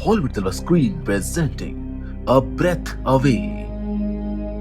Hollywood Silver Screen presenting A Breath Away।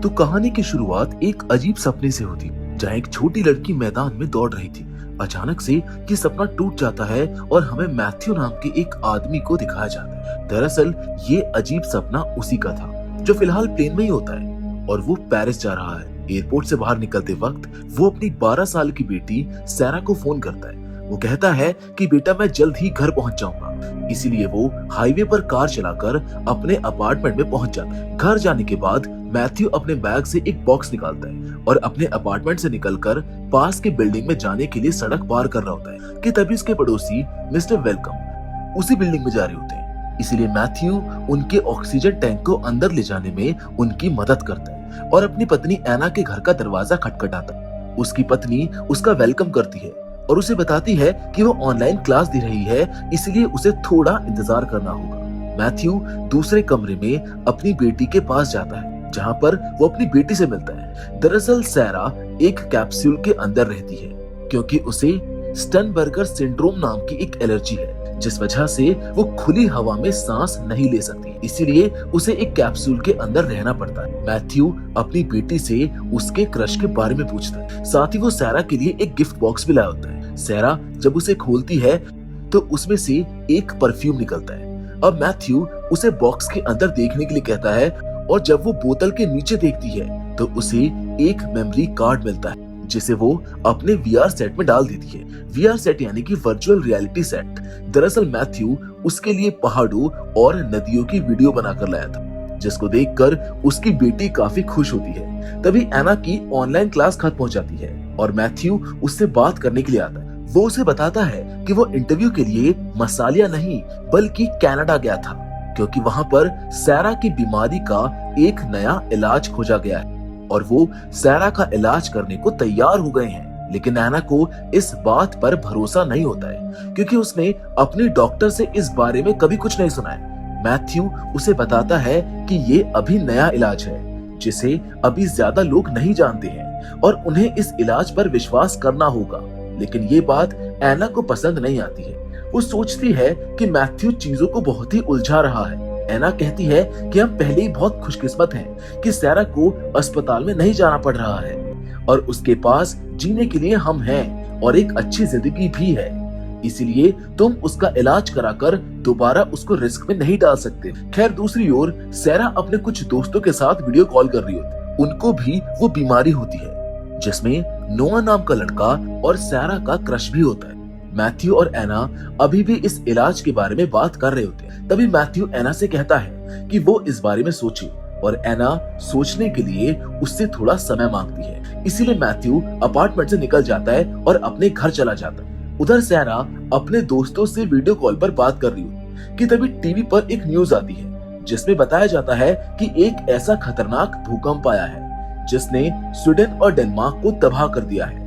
तो कहानी की शुरुआत एक अजीब सपने से होती, जहाँ एक छोटी लड़की मैदान में दौड़ रही थी। अचानक से ये सपना टूट जाता है और हमें मैथ्यू नाम के एक आदमी को दिखाया जाता है। दरअसल ये अजीब सपना उसी का था, जो फिलहाल प्लेन में ही होता है और वो पेरिस जा रहा है। एयरपोर्ट से बाहर निकलते वक्त वो अपनी 12 साल की बेटी सैरा को फोन करता है। वो कहता है कि बेटा मैं जल्द ही घर पहुंच जाऊंगा। इसीलिए वो हाईवे पर कार चलाकर अपने अपार्टमेंट में पहुंच जाता है। घर जाने के बाद मैथ्यू अपने बैग से एक बॉक्स निकालता है और अपने अपार्टमेंट से निकलकर पास के बिल्डिंग में जाने के लिए सड़क पार कर रहा होता है कि तभी उसके पड़ोसी मिस्टर वेलकम उसी बिल्डिंग में जा रहे होते हैं। इसीलिए मैथ्यू उनके ऑक्सीजन टैंक को अंदर ले जाने में उनकी मदद करता है और अपनी पत्नी एना के घर का दरवाजा खटखटाता है। उसकी पत्नी उसका वेलकम करती है और उसे बताती है कि वो ऑनलाइन क्लास दे रही है, इसलिए उसे थोड़ा इंतजार करना होगा। मैथ्यू दूसरे कमरे में अपनी बेटी के पास जाता है, जहाँ पर वो अपनी बेटी से मिलता है। दरअसल सैरा एक कैप्सूल के अंदर रहती है क्योंकि उसे स्टनबर्गर सिंड्रोम नाम की एक एलर्जी है, जिस वजह से वो खुली हवा में सांस नहीं ले सकती। इसीलिए उसे एक कैप्सूल के अंदर रहना पड़ता है। मैथ्यू अपनी बेटी से उसके क्रश के बारे में पूछता है। साथ ही वो सैरा के लिए एक गिफ्ट बॉक्स भी लाया होता है। सैरा जब उसे खोलती है तो उसमें से एक परफ्यूम निकलता है। अब मैथ्यू उसे बॉक्स के अंदर देखने के लिए कहता है और जब वो बोतल के नीचे देखती है तो उसे एक मेमोरी कार्ड मिलता है, जिसे वो अपने वीआर सेट में डाल देती है। वीआर सेट यानी कि वर्चुअल रियलिटी सेट। दरअसल मैथ्यू उसके लिए पहाड़ों और नदियों की वीडियो बनाकर लाया था, जिसको देखकर उसकी बेटी काफी खुश होती है। तभी एना की ऑनलाइन क्लास खत्म हो जाती है और मैथ्यू उससे बात करने के लिए आता है। वो उसे बताता है कि वो इंटरव्यू के लिए मसालिया नहीं बल्कि कनाडा गया था, क्योंकि वहाँ पर सैरा की बीमारी का एक नया इलाज खोजा गया है और वो सैरा का इलाज करने को तैयार हो गए हैं। लेकिन एना को इस बात पर भरोसा नहीं होता है, क्योंकि उसने अपने डॉक्टर से इस बारे में कभी कुछ नहीं सुना है। मैथ्यू उसे बताता है कि ये अभी नया इलाज है, जिसे अभी ज्यादा लोग नहीं जानते हैं और उन्हें इस इलाज पर विश्वास करना होगा। लेकिन ये बात एना को पसंद नहीं आती है। वो सोचती है कि मैथ्यू चीजों को बहुत ही उलझा रहा है। एना कहती है कि हम पहले ही बहुत खुशकिस्मत हैं कि सैरा को अस्पताल में नहीं जाना पड़ रहा है और उसके पास जीने के लिए हम हैं और एक अच्छी जिंदगी भी है। इसीलिए तुम उसका इलाज कराकर दोबारा उसको रिस्क में नहीं डाल सकते। खैर दूसरी ओर सैरा अपने कुछ दोस्तों के साथ वीडियो कॉल कर रही होती। उनको भी वो बीमारी होती है, जिसमें नोआ नाम का लड़का और सैरा का क्रश भी होता है। मैथ्यू और एना अभी भी इस इलाज के बारे में बात कर रहे होते हैं। तभी मैथ्यू एना से कहता है कि वो इस बारे में सोचे और एना सोचने के लिए उससे थोड़ा समय मांगती है। इसीलिए मैथ्यू अपार्टमेंट से निकल जाता है और अपने घर चला जाता है। उधर सैरा अपने दोस्तों से वीडियो कॉल पर बात कर रही होती कि तभी टीवी पर एक न्यूज आती है, जिसमें बताया जाता है कि एक ऐसा खतरनाक भूकंप आया है जिसने स्वीडन और डेनमार्क को तबाह कर दिया है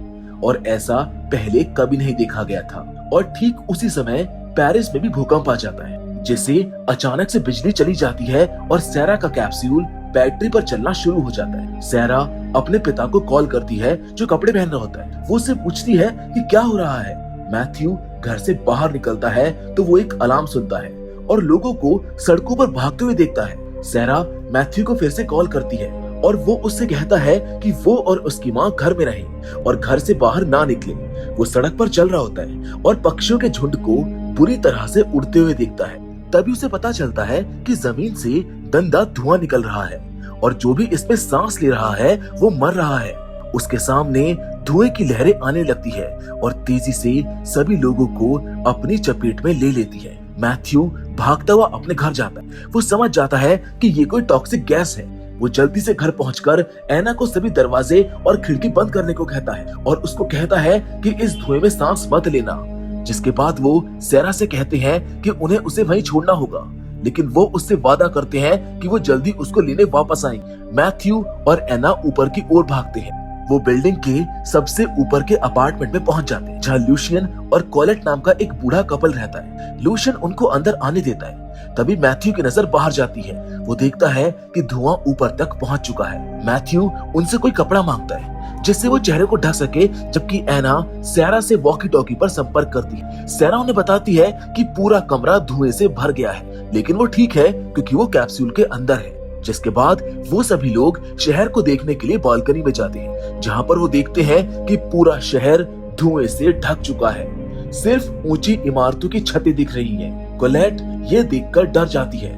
और ऐसा पहले कभी नहीं देखा गया था। और ठीक उसी समय पेरिस में भी भूकंप आ जाता है, जिससे अचानक से बिजली चली जाती है और सैरा का कैप्सूल बैटरी पर चलना शुरू हो जाता है। सैरा अपने पिता को कॉल करती है, जो कपड़े पहन रहा होता है। वो उससे पूछती है कि क्या हो रहा है। मैथ्यू घर से बाहर निकलता है तो वो एक अलार्म सुनता है और लोगों को सड़कों पर भागते हुए देखता है। सैरा मैथ्यू को फिर से कॉल करती है और वो उससे कहता है कि वो और उसकी माँ घर में रहें और घर से बाहर ना निकले। वो सड़क पर चल रहा होता है और पक्षियों के झुंड को बुरी तरह से उड़ते हुए देखता है। तभी उसे पता चलता है कि जमीन से गंदा धुआं निकल रहा है और जो भी इसमें सांस ले रहा है वो मर रहा है। उसके सामने धुएं की लहरें आने लगती है और तेजी से सभी लोगों को अपनी चपेट में ले लेती है। मैथ्यू भागता हुआ अपने घर जाता है। वो समझ जाता है कि ये कोई टॉक्सिक गैस है। वो जल्दी से घर पहुंचकर एना को सभी दरवाजे और खिड़की बंद करने को कहता है और उसको कहता है कि इस धुएं में सांस मत लेना। जिसके बाद वो सैरा से कहते हैं कि उन्हें उसे वहीं छोड़ना होगा, लेकिन वो उससे वादा करते हैं कि वो जल्दी उसको लेने वापस आएंगे। मैथ्यू और एना ऊपर की ओर भागते हैं। वो बिल्डिंग के सबसे ऊपर के अपार्टमेंट में पहुंच जाते हैं, जहाँ लूशियन और कॉलेट नाम का एक बूढ़ा कपल रहता है। लूशियन उनको अंदर आने देता है। तभी मैथ्यू की नजर बाहर जाती है। वो देखता है कि धुआं ऊपर तक पहुंच चुका है। मैथ्यू उनसे कोई कपड़ा मांगता है, जिससे वो चेहरे को ढक सके, जबकि एना सैरा से वॉकी टॉकी पर संपर्क करती है। सैरा उन्हें बताती है कि पूरा कमरा धुएं से भर गया है, लेकिन वो ठीक है क्योंकि वो कैप्सूल के अंदर है। जिसके बाद वो सभी लोग शहर को देखने के लिए बालकनी में जाते हैं, जहाँ पर वो देखते हैं कि पूरा शहर धुएं से ढक चुका है। सिर्फ ऊंची इमारतों की छतें दिख रही हैं। कोलेट ये देखकर डर जाती है।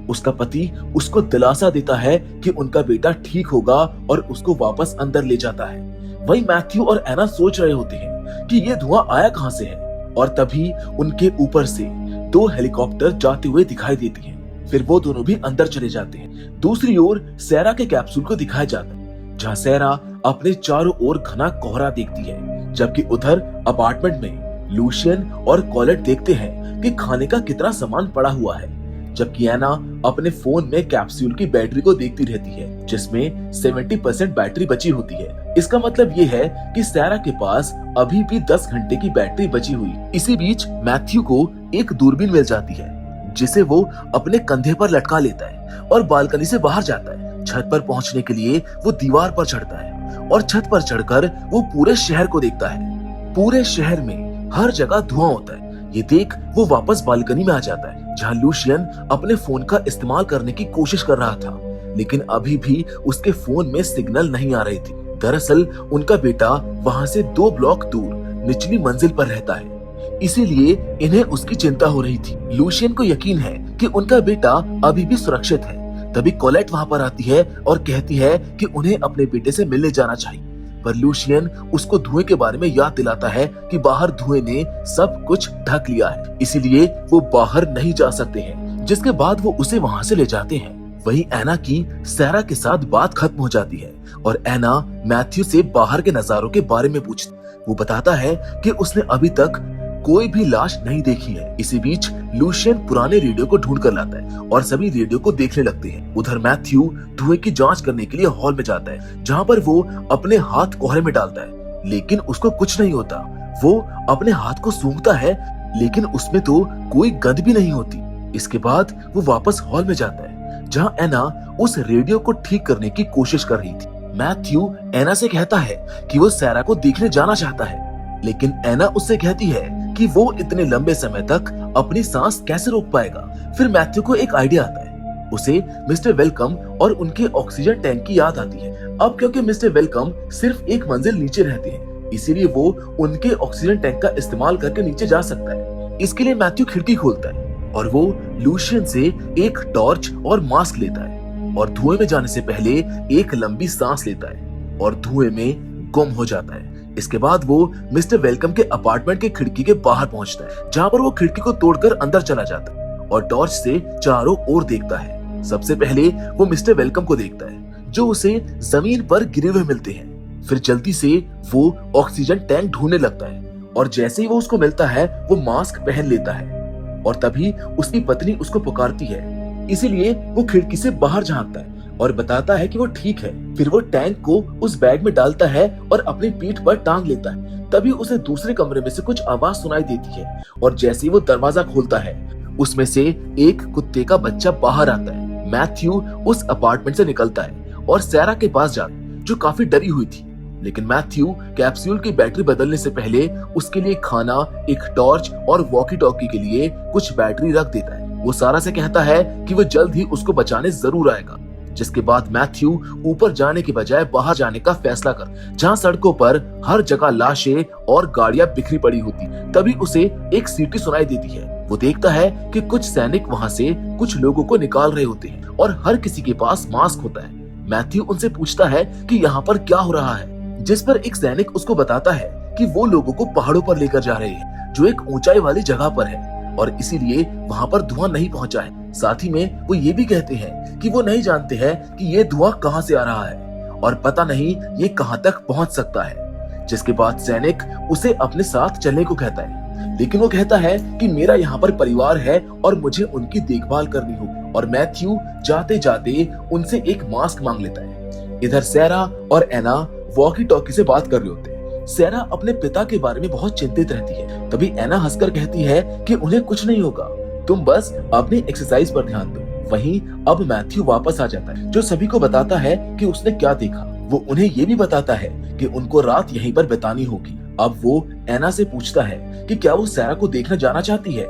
उसका पति उसको दिलासा देता है कि उनका बेटा ठीक होगा और उसको वापस अंदर ले जाता है। वहीं मैथ्यू और एना सोच रहे होते हैं कि ये धुआं आया कहां से है, और तभी उनके ऊपर से 2 हेलीकॉप्टर जाते हुए दिखाई देती हैं। फिर वो दोनों भी अंदर चले जाते हैं। दूसरी ओर सैरा के कैप्सूल को दिखाया जाता है, जहाँ सैरा अपने चारों ओर घना कोहरा देखती है, जबकि उधर अपार्टमेंट में लूशियन और कॉलेट देखते हैं कि खाने का कितना सामान पड़ा हुआ है, जबकि एना अपने फोन में कैप्सूल की बैटरी को देखती रहती है, जिसमें 70% बैटरी बची होती है। इसका मतलब ये है कि सैरा के पास अभी भी 10 घंटे की बैटरी बची हुई। इसी बीच मैथ्यू को एक दूरबीन मिल जाती है, जिसे वो अपने कंधे पर लटका लेता है और बालकनी से बाहर जाता है। छत पर पहुंचने के लिए वो दीवार पर चढ़ता है और छत पर चढ़कर वो पूरे शहर को देखता है। पूरे शहर में हर जगह धुआं होता है। ये देख वो वापस बालकनी में आ जाता है, जहाँ लूशियन अपने फोन का इस्तेमाल करने की कोशिश कर रहा था, लेकिन अभी भी उसके फोन में सिग्नल नहीं आ रही थी। दरअसल उनका बेटा वहाँ से 2 ब्लॉक दूर निचली मंजिल पर रहता है, इसीलिए इन्हें उसकी चिंता हो रही थी। लूशियन को यकीन है कि उनका बेटा अभी भी सुरक्षित है। तभी कोलेट वहाँ पर आती है और कहती है कि उन्हें अपने बेटे से मिलने जाना चाहिए, पर लूशियन उसको धुएं के बारे में याद दिलाता है कि बाहर धुएं ने सब कुछ ढक लिया है, इसीलिए वो बाहर नहीं जा सकते हैं। जिसके बाद वो उसे वहाँ से ले जाते हैं। वहीं एना की सैरा के साथ बात खत्म हो जाती है और एना मैथ्यू से बाहर के नजारों के बारे में पूछती। वो बताता है कि उसने अभी तक कोई भी लाश नहीं देखी है। इसी बीच लूशियन पुराने रेडियो को ढूंढ कर लाता है और सभी रेडियो को देखने लगते हैं। उधर मैथ्यू धुएं की जांच करने के लिए हॉल में जाता है, जहां पर वो अपने हाथ कोहरे में डालता है, लेकिन उसको कुछ नहीं होता। वो अपने हाथ को सूंघता है, लेकिन उसमें तो कोई गंध भी नहीं होती। इसके बाद वो वापस हॉल में जाता है, जहाँ एना उस रेडियो को ठीक करने की कोशिश कर रही थी। मैथ्यू एना से कहता है कि वो सैरा को देखने जाना चाहता है, लेकिन एना उससे कहती है कि वो इतने लंबे समय तक अपनी सांस कैसे रोक पाएगा। फिर मैथ्यू को एक आइडिया आता है। उसे मिस्टर वेलकम और उनके ऑक्सीजन टैंक की याद आती है। अब क्योंकि मिस्टर वेलकम सिर्फ एक मंजिल नीचे रहते हैं, इसीलिए वो उनके ऑक्सीजन टैंक का इस्तेमाल करके नीचे जा सकता है। इसके लिए मैथ्यू खिड़की खोलता है और वो लूशियन से एक टॉर्च और मास्क लेता है और धुएं में जाने से पहले एक लंबी सांस लेता है और धुएं में गुम हो जाता है। इसके बाद वो मिस्टर वेलकम के अपार्टमेंट के खिड़की के बाहर पहुंचता है, जहां पर वो खिड़की को तोड़कर अंदर चला जाता है और टॉर्च से चारों ओर देखता है। सबसे पहले वो मिस्टर वेलकम को देखता है, जो उसे जमीन पर गिरे हुए मिलते हैं। फिर जल्दी से वो ऑक्सीजन टैंक ढूंढने लगता है और जैसे ही वो उसको मिलता है वो मास्क पहन लेता है और तभी उसकी पत्नी उसको पुकारती है, इसीलिए वो खिड़की से बाहर झांकता है और बताता है कि वो ठीक है। फिर वो टैंक को उस बैग में डालता है और अपनी पीठ पर टांग लेता है। तभी उसे दूसरे कमरे में से कुछ आवाज सुनाई देती है और जैसे ही वो दरवाजा खोलता है, उसमें से एक कुत्ते का बच्चा बाहर आता है। मैथ्यू उस अपार्टमेंट से निकलता है और सैरा के पास जाता है, जो काफी डरी हुई थी, लेकिन मैथ्यू कैप्सूल की बैटरी बदलने से पहले उसके लिए खाना, एक टॉर्च और वॉकी टॉकी के लिए कुछ बैटरी रख देता है। वो सारा से कहता है कि वो जल्द ही उसको बचाने जरूर आएगा। जिसके बाद मैथ्यू ऊपर जाने के बजाय बाहर जाने का फैसला कर, जहां सड़कों पर हर जगह लाशें और गाड़ियां बिखरी पड़ी होती। तभी उसे एक सीटी सुनाई देती है। वो देखता है कि कुछ सैनिक वहां से कुछ लोगों को निकाल रहे होते हैं और हर किसी के पास मास्क होता है। मैथ्यू उनसे पूछता है कि यहाँ पर क्या हो रहा है, जिस पर एक सैनिक उसको बताता है कि वो लोगों को पहाड़ों पर लेकर जा रहे हैं, जो एक ऊंचाई वाली जगह पर है और इसीलिए वहाँ पर धुआं नहीं पहुंचा है। साथ ही में वो ये भी कहते हैं कि वो नहीं जानते हैं कि ये धुआं कहाँ से आ रहा है और पता नहीं ये कहाँ तक पहुंच सकता है। जिसके बाद सैनिक उसे अपने साथ चलने को कहता है, लेकिन वो कहता है कि मेरा यहाँ पर परिवार है और मुझे उनकी देखभाल करनी होगी। और मैथ्यू जाते जाते उनसे एक मास्क मांग लेता है। इधर सैरा और एना वॉकी टॉकी से बात कर रहे होते हैं। सैरा अपने पिता के बारे में बहुत चिंतित रहती है। तभी एना हंसकर कहती है कि उन्हें कुछ नहीं होगा, तुम बस अपनी एक्सरसाइज पर ध्यान दो। वहीं अब मैथ्यू वापस आ जाता है, जो सभी को बताता है कि उसने क्या देखा। वो उन्हें ये भी बताता है कि उनको रात यहीं पर बितानी होगी। अब वो एना से पूछता है कि क्या वो सैरा को देखने जाना चाहती है,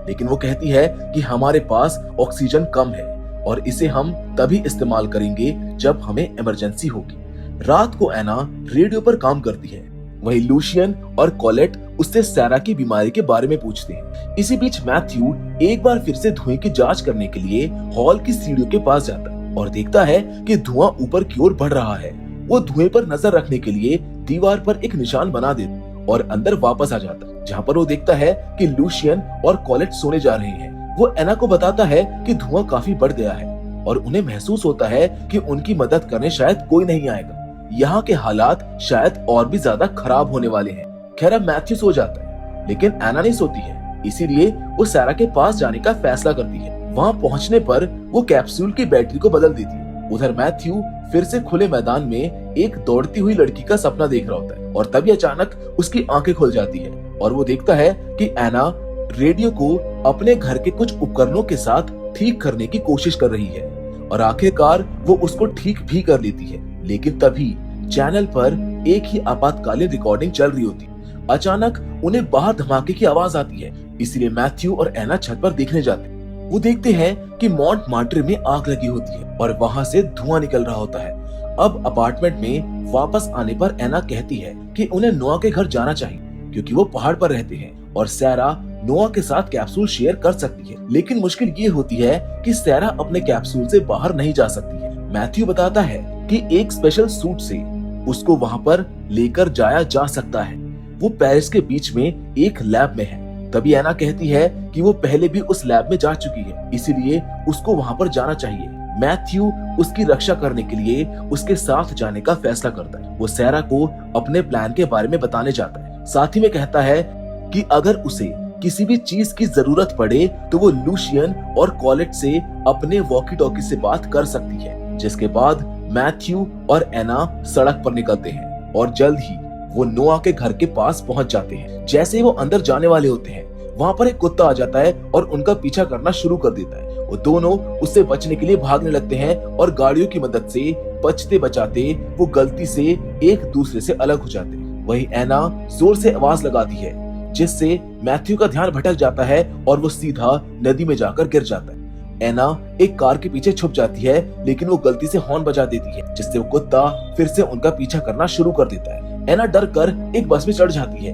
लेकिन वो कहती है कि हमारे पास ऑक्सीजन कम है और इसे हम तभी इस्तेमाल करेंगे जब हमें इमरजेंसी होगी। रात को एना रेडियो पर काम करती है। वहीं लूशियन और कॉलेट उससे सैरा की बीमारी के बारे में पूछते हैं। इसी बीच मैथ्यू एक बार फिर से धुएं की जांच करने के लिए हॉल की सीढ़ियों के पास जाता है और देखता है कि धुआं ऊपर की ओर बढ़ रहा है। वो धुएं पर नजर रखने के लिए दीवार पर एक निशान बना देता और अंदर वापस आ जाता है, जहाँ पर वो देखता है कि लूशियन और कॉलेट सोने जा रहे हैं। वो एना को बताता है कि धुआं काफी बढ़ गया है और उन्हें महसूस होता है कि उनकी मदद करने शायद कोई नहीं आएगा। यहाँ के हालात शायद और भी ज्यादा खराब होने वाले हैं। खैर अब मैथ्यू सो जाता है, लेकिन एना नहीं सोती है, इसीलिए वो सैरा के पास जाने का फैसला करती है। वहाँ पहुँचने पर वो कैप्सूल की बैटरी को बदल देती है। उधर मैथ्यू फिर से खुले मैदान में एक दौड़ती हुई लड़की का सपना देख रहा होता है और तभी अचानक उसकी आंखें खुल जाती है और वो देखता है कि एना रेडियो को अपने घर के कुछ उपकरणों के साथ ठीक करने की कोशिश कर रही है और आखिरकार वो उसको ठीक भी कर लेती है। लेकिन तभी चैनल पर एक ही आपातकालीन रिकॉर्डिंग चल रही होती है। अचानक उन्हें बाहर धमाके की आवाज आती है, इसलिए मैथ्यू और एना छत पर देखने जाते हैं। वो देखते हैं कि मॉन्ट मार्ट्रे में आग लगी होती है और वहाँ से धुआं निकल रहा होता है। अब अपार्टमेंट में वापस आने पर एना कहती है कि उन्हें नोआ के घर जाना चाहिए क्योंकि वो पहाड़ पर रहते हैं और सैरा नोआ के साथ कैप्सूल शेयर कर सकती है। लेकिन मुश्किल ये होती है कि सैरा अपने कैप्सूल से बाहर नहीं जा सकती है। मैथ्यू बताता है कि एक स्पेशल सूट से उसको वहाँ पर लेकर जाया जा सकता है। वो पेरिस के बीच में एक लैब में है। तभी एना कहती है कि वो पहले भी उस लैब में जा चुकी है, इसीलिए उसको वहाँ पर जाना चाहिए। मैथ्यू उसकी रक्षा करने के लिए उसके साथ जाने का फैसला करता है। वो सैरा को अपने प्लान के बारे में बताने जाता है। साथ ही में कहता है कि अगर उसे किसी भी चीज की जरूरत पड़े तो वो लूशियन और कॉलेट से अपने वॉकी टॉकी से बात कर सकती है। जिसके बाद मैथ्यू और एना सड़क पर निकलते हैं और जल्द ही वो नोआ के घर के पास पहुंच जाते हैं। जैसे ही वो अंदर जाने वाले होते हैं, वहाँ पर एक कुत्ता आ जाता है और उनका पीछा करना शुरू कर देता है। वो दोनों उससे बचने के लिए भागने लगते हैं और गाड़ियों की मदद से बचते बचाते वो गलती से एक दूसरे से अलग हो जाते हैं। वहीं एना जोर से आवाज लगाती है, जिससे मैथ्यू का ध्यान भटक जाता है और वो सीधा नदी में जाकर गिर जाता है। एना एक कार के पीछे छुप जाती है, लेकिन वो गलती से हॉर्न बजा देती है, जिससे वो कुत्ता फिर से उनका पीछा करना शुरू कर देता है। एना डर कर एक बस में चढ़ जाती है,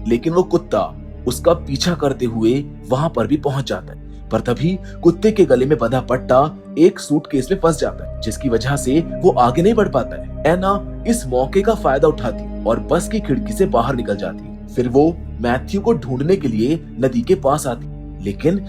लेकिन वो कुत्ता उसका पीछा करते हुए वहां पर भी पहुंच जाता है। पर तभी कुत्ते के गले में बंधा पट्टा एक सूटकेस में फंस जाता है, जिसकी वजह से वो आगे नहीं बढ़ पाता है। एना इस मौके का फायदा उठाती है और बस की खिड़की से बाहर निकल जाती है। फिर वो मैथ्यू को ढूंढने के लिए नदी के पास आती है, लेकिन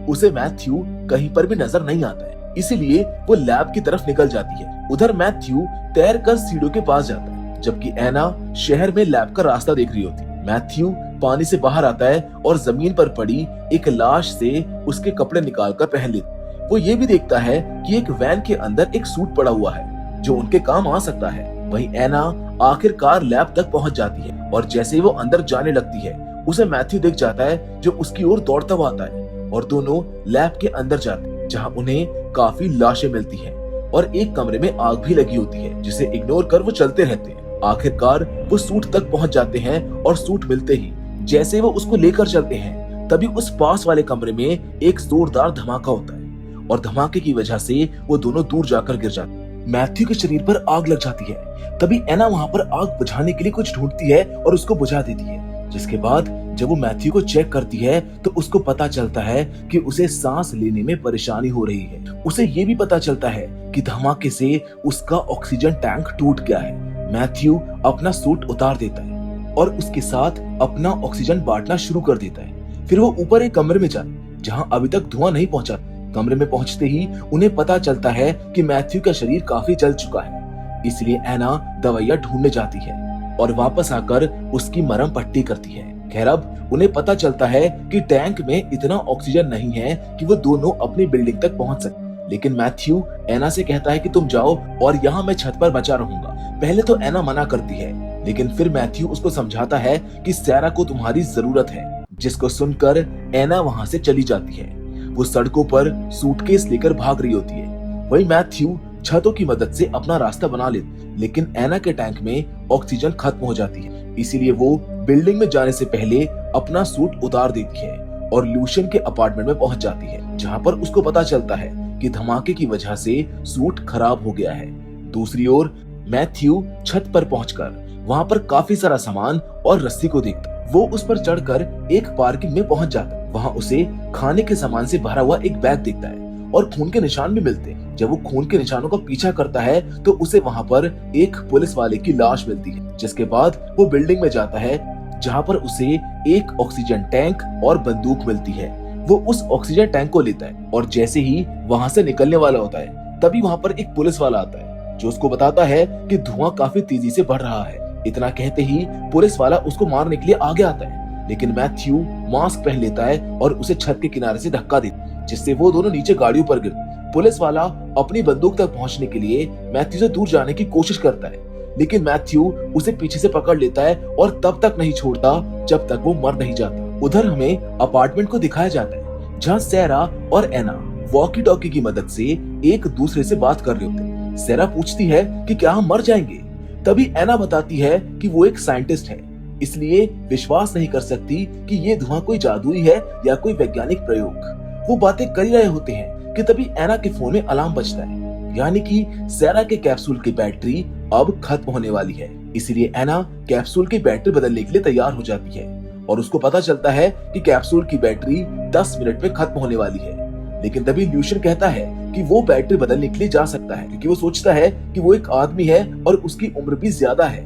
उसे मैथ्यू कहीं पर भी नजर नहीं आता है, इसीलिए वो लैब की तरफ निकल जाती है। उधर मैथ्यू तैर कर सीढ़ियों के पास जाता है, जबकि एना शहर में लैब का रास्ता देख रही होती है। मैथ्यू पानी से बाहर आता है और जमीन पर पड़ी एक लाश से उसके कपड़े निकालकर पहन लेता है। वो ये भी देखता है कि एक वैन के अंदर एक सूट पड़ा हुआ है जो उनके काम आ सकता है। वहीं एना आखिरकार लैब तक पहुंच जाती है और जैसे ही वो अंदर जाने लगती है, उसे मैथ्यू दिख जाता है जो उसकी ओर दौड़ता हुआ आता है और दोनों लैब के अंदर जाते हैं, जहां उन्हें काफी लाशें मिलती हैं और एक कमरे में आग भी लगी होती है, जिसे इग्नोर कर वो चलते रहते हैं। आखिरकार वो सूट तक पहुंच जाते हैं और सूट मिलते ही जैसे वो उसको लेकर चलते हैं, तभी उस पास वाले कमरे में एक जोरदार धमाका होता है और धमाके की वजह से वो दोनों दूर जाकर गिर जाते हैं। मैथ्यू के शरीर पर आग लग जाती है। तभी एना वहां पर आग बुझाने के लिए कुछ ढूंढती है और उसको बुझा देती है, जिसके बाद जब वो मैथ्यू को चेक करती है तो उसको पता चलता है कि उसे सांस लेने में परेशानी हो रही है। उसे ये भी पता चलता है कि धमाके से उसका ऑक्सीजन टैंक टूट गया है। मैथ्यू अपना सूट उतार देता है और उसके साथ अपना ऑक्सीजन बांटना शुरू कर देता है। फिर वो ऊपर एक कमरे में जाते हैं जहां अभी तक धुआं नहीं पहुंचा। कमरे में पहुंचते ही उन्हें पता चलता है कि मैथ्यू का शरीर काफी जल चुका है, इसलिए एना दवाइयां ढूंढने जाती है और वापस आकर उसकी मरहम पट्टी करती है। खैर अब उन्हें पता चलता है कि टैंक में इतना ऑक्सीजन नहीं है कि वो दोनों अपनी बिल्डिंग तक पहुंच सके। लेकिन मैथ्यू एना से कहता है कि तुम जाओ और यहाँ मैं छत पर बचा रहूंगा। पहले तो एना मना करती है, लेकिन फिर मैथ्यू उसको समझाता है कि सैरा को तुम्हारी जरूरत है, जिसको सुनकर एना वहां से चली जाती है। वो सड़कों पर सूटकेस लेकर भाग रही होती है। वहीं मैथ्यू छतों की मदद से अपना रास्ता बना ले, लेकिन एना के टैंक में ऑक्सीजन खत्म हो जाती है। इसीलिए वो बिल्डिंग में जाने से पहले अपना सूट उतार देती है और लूशियन के अपार्टमेंट में पहुंच जाती है, जहां पर उसको पता चलता है कि धमाके की वजह से सूट खराब हो गया है। दूसरी ओर मैथ्यू छत पर पहुंचकर वहां पर काफी सारा सामान और रस्सी को देखता है। वो उस पर चढ़कर एक पार्किंग में पहुंच जाता है। वहां उसे खाने के सामान से भरा हुआ एक बैग दिखता है और खून के निशान भी मिलते हैं। जब वो खून के निशानों का पीछा करता है तो उसे वहां पर एक पुलिस वाले की लाश मिलती है, जिसके बाद वो बिल्डिंग में जाता है, जहां पर उसे एक ऑक्सीजन टैंक और बंदूक मिलती है। वो उस ऑक्सीजन टैंक को लेता है और जैसे ही वहां से निकलने वाला होता है, तभी वहां पर एक पुलिस वाला आता है, जो उसको बताता है कि धुआं काफी तेजी से बढ़ रहा है। इतना कहते ही पुलिस वाला उसको मारने के लिए आगे आता है, लेकिन मैथ्यू मास्क पहन लेता है और उसे छत के किनारे से धक्का देता है, जिससे वो दोनों नीचे गाड़ियों पर गिरते। पुलिस वाला अपनी बंदूक तक पहुंचने के लिए मैथ्यू से दूर जाने की कोशिश करता है, लेकिन मैथ्यू उसे पीछे से पकड़ लेता है और तब तक नहीं छोड़ता जब तक वो मर नहीं जाता। उधर हमें अपार्टमेंट को दिखाया जाता है, जहाँ सैरा और एना वॉकी टॉकी की मदद से एक दूसरे से बात कर रहे होते हैं। सैरा पूछती है कि क्या हम मर जाएंगे? तभी एना बताती है कि वो एक साइंटिस्ट है, इसलिए विश्वास नहीं कर सकती कि ये धुआं कोई जादुई है या कोई वैज्ञानिक प्रयोग। वो बातें कर ही रहे होते हैं कि तभी एना के फोन में अलार्म बजता है, यानी कि सैरा के कैप्सूल की बैटरी अब खत्म होने वाली है। इसलिए एना कैप्सूल की बैटरी बदलने के लिए तैयार हो जाती है और उसको पता चलता है कि कैप्सूल की बैटरी 10 मिनट में खत्म होने वाली है। लेकिन तभी ल्यूशियन कहता है कि वो बैटरी बदलने के लिए जा सकता है, क्योंकि वो सोचता है कि वो एक आदमी है और उसकी उम्र भी ज्यादा है,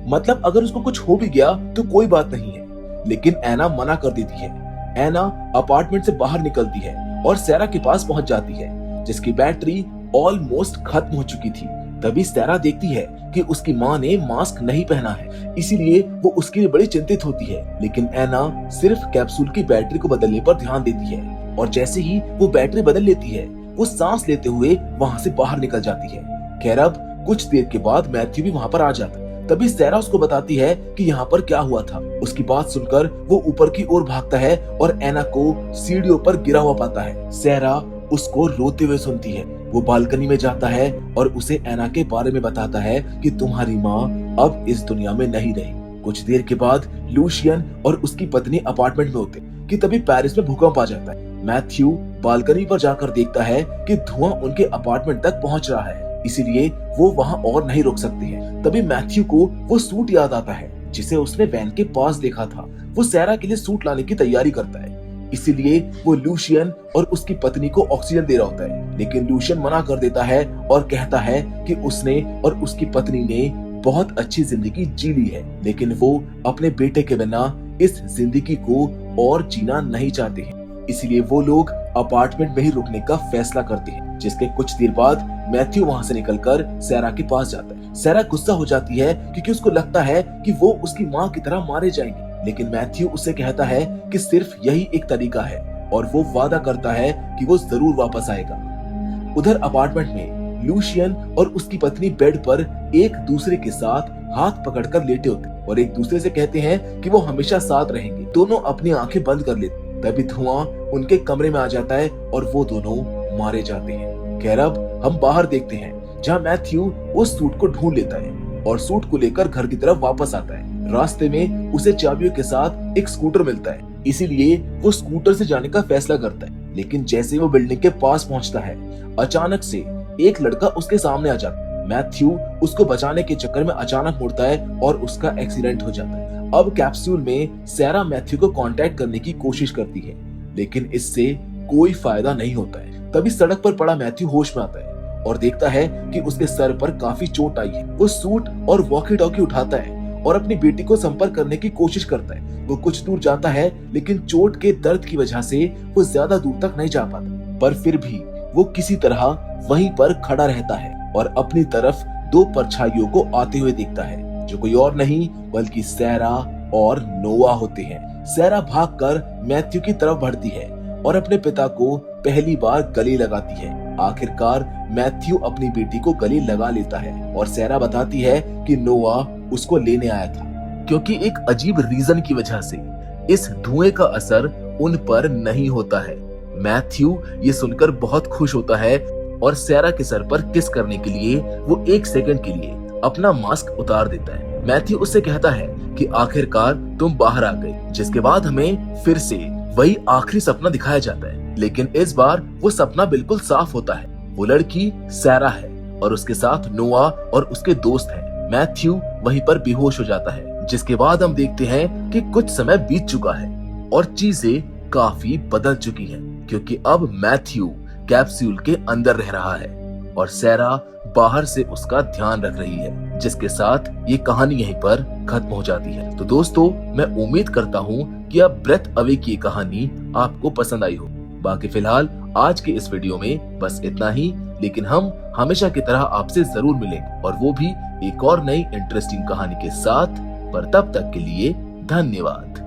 मतलब अगर उसको कुछ हो भी गया तो कोई बात नहीं है। लेकिन एना मना कर देती है। एना अपार्टमेंट से बाहर निकलती है और सैरा के पास पहुंच जाती है, जिसकी बैटरी ऑलमोस्ट खत्म हो चुकी थी। तभी सैरा देखती है कि उसकी माँ ने मास्क नहीं पहना है, इसीलिए वो उसके लिए बड़ी चिंतित होती है। लेकिन एना सिर्फ कैप्सूल की बैटरी को बदलने पर ध्यान देती है और जैसे ही वो बैटरी बदल लेती है, वो सांस लेते हुए वहां से बाहर निकल जाती है। खैर अब कुछ देर के बाद मैथ्यू भी वहां पर आ जाता है। तभी सैरा उसको बताती है कि यहाँ पर क्या हुआ था। उसकी बात सुनकर वो ऊपर की ओर भागता है और एना को सीढ़ियों पर गिरा हुआ पाता है। सैरा उसको रोते हुए सुनती है। वो बालकनी में जाता है और उसे एना के बारे में बताता है कि तुम्हारी माँ अब इस दुनिया में नहीं रही। कुछ देर के बाद लूशियन और उसकी पत्नी अपार्टमेंट में होते कि तभी पेरिस में भूकंप आ जाता है। मैथ्यू बालकनी पर जाकर देखता है कि धुआं उनके अपार्टमेंट तक पहुंच रहा है, इसीलिए वो वहां और नहीं रुक सकते हैं। तभी मैथ्यू को वो सूट याद आता है जिसे उसने वैन के पास देखा था। वो सैरा के लिए सूट लाने की तैयारी करता है, इसीलिए वो लूशियन और उसकी पत्नी को ऑक्सीजन दे रहा होता है। लेकिन लूशियन मना कर देता है और कहता है कि उसने और उसकी पत्नी ने बहुत अच्छी जिंदगी जी ली है, लेकिन वो अपने बेटे के बिना इस जिंदगी को और जीना नहीं चाहते हैं। इसलिए वो लोग अपार्टमेंट में ही रुकने का फैसला करते हैं, जिसके कुछ देर बाद मैथ्यू वहां से निकलकर सैरा के पास जाता है। सैरा गुस्सा हो जाती है क्योंकि उसको लगता है कि वो उसकी माँ की तरह मारे जाएंगे, लेकिन मैथ्यू उससे कहता है कि सिर्फ यही एक तरीका है और वो वादा करता है कि वो जरूर वापस आएगा। उधर अपार्टमेंट में लूशियन और उसकी पत्नी बेड पर एक दूसरे के साथ हाथ पकड़कर लेटे होते और एक दूसरे से कहते हैं कि वो हमेशा साथ रहेंगे। दोनों अपनी आंखें बंद कर लेते। तभी धुआं उनके कमरे में आ जाता है और वो दोनों मारे जाते हैं। खैर अब हम बाहर देखते हैं, जहाँ मैथ्यू उस सूट को ढूंढ लेता है और सूट को लेकर घर की तरफ वापस आता है। रास्ते में उसे चाबियों के साथ एक स्कूटर मिलता है, इसीलिए वो स्कूटर से जाने का फैसला करता है। लेकिन जैसे वो बिल्डिंग के पास पहुंचता है, अचानक से एक लड़का उसके सामने आ जाता है। मैथ्यू उसको बचाने के चक्कर में अचानक मुड़ता है और उसका एक्सीडेंट हो जाता है। अब कैप्सूल में सैरा मैथ्यू को कांटेक्ट करने की कोशिश करती है, लेकिन इससे कोई फायदा नहीं होता है। तभी सड़क पर पड़ा मैथ्यू होश में आता है और देखता है कि उसके सर पर काफी चोट आई है। वो सूट और वॉकी टॉकी उठाता है और अपनी बेटी को संपर्क करने की कोशिश करता है। वो कुछ दूर जाता है, लेकिन चोट के दर्द की वजह से वो ज्यादा दूर तक नहीं जा पाता, पर फिर भी वो किसी तरह वहीं पर खड़ा रहता है और अपनी तरफ दो परछाइयों को आते हुए देखता है, जो कोई और नहीं बल्कि सैरा और नोआ होते हैं। सैरा भागकर मैथ्यू की तरफ बढ़ती है और अपने पिता को पहली बार गले लगाती है। आखिरकार मैथ्यू अपनी बेटी को गले लगा लेता है और सैरा बताती है कि नोआ उसको लेने आया था, क्योंकि एक अजीब रीजन की वजह से इस धुएं का असर उन पर नहीं होता है। मैथ्यू ये सुनकर बहुत खुश होता है और सैरा के सर पर किस करने के लिए वो 1 सेकंड के लिए अपना मास्क उतार देता है। मैथ्यू उससे कहता है कि आखिरकार तुम बाहर आ गई, जिसके बाद हमें फिर से वही आखिरी सपना दिखाया जाता है, लेकिन इस बार वो सपना बिल्कुल साफ होता है। वो लड़की सैरा है और उसके साथ नोआ और उसके दोस्त हैं। मैथ्यू वहीं पर बेहोश हो जाता है, जिसके बाद हम देखते हैं कि कुछ समय बीत चुका है और चीजें काफी बदल चुकी हैं, क्योंकि अब मैथ्यू कैप्सूल के अंदर रह रहा है और सैरा बाहर से उसका ध्यान रख रही है, जिसके साथ ये कहानी यहीं पर खत्म हो जाती है। तो दोस्तों, मैं उम्मीद करता हूँ कि अब ब्रेथ अवे की कहानी आपको पसंद आई हो। बाकी फिलहाल आज के इस वीडियो में बस इतना ही, लेकिन हम हमेशा की तरह आपसे जरूर मिलेंगे और वो भी एक और नई इंटरेस्टिंग कहानी के साथ। पर तब तक के लिए धन्यवाद।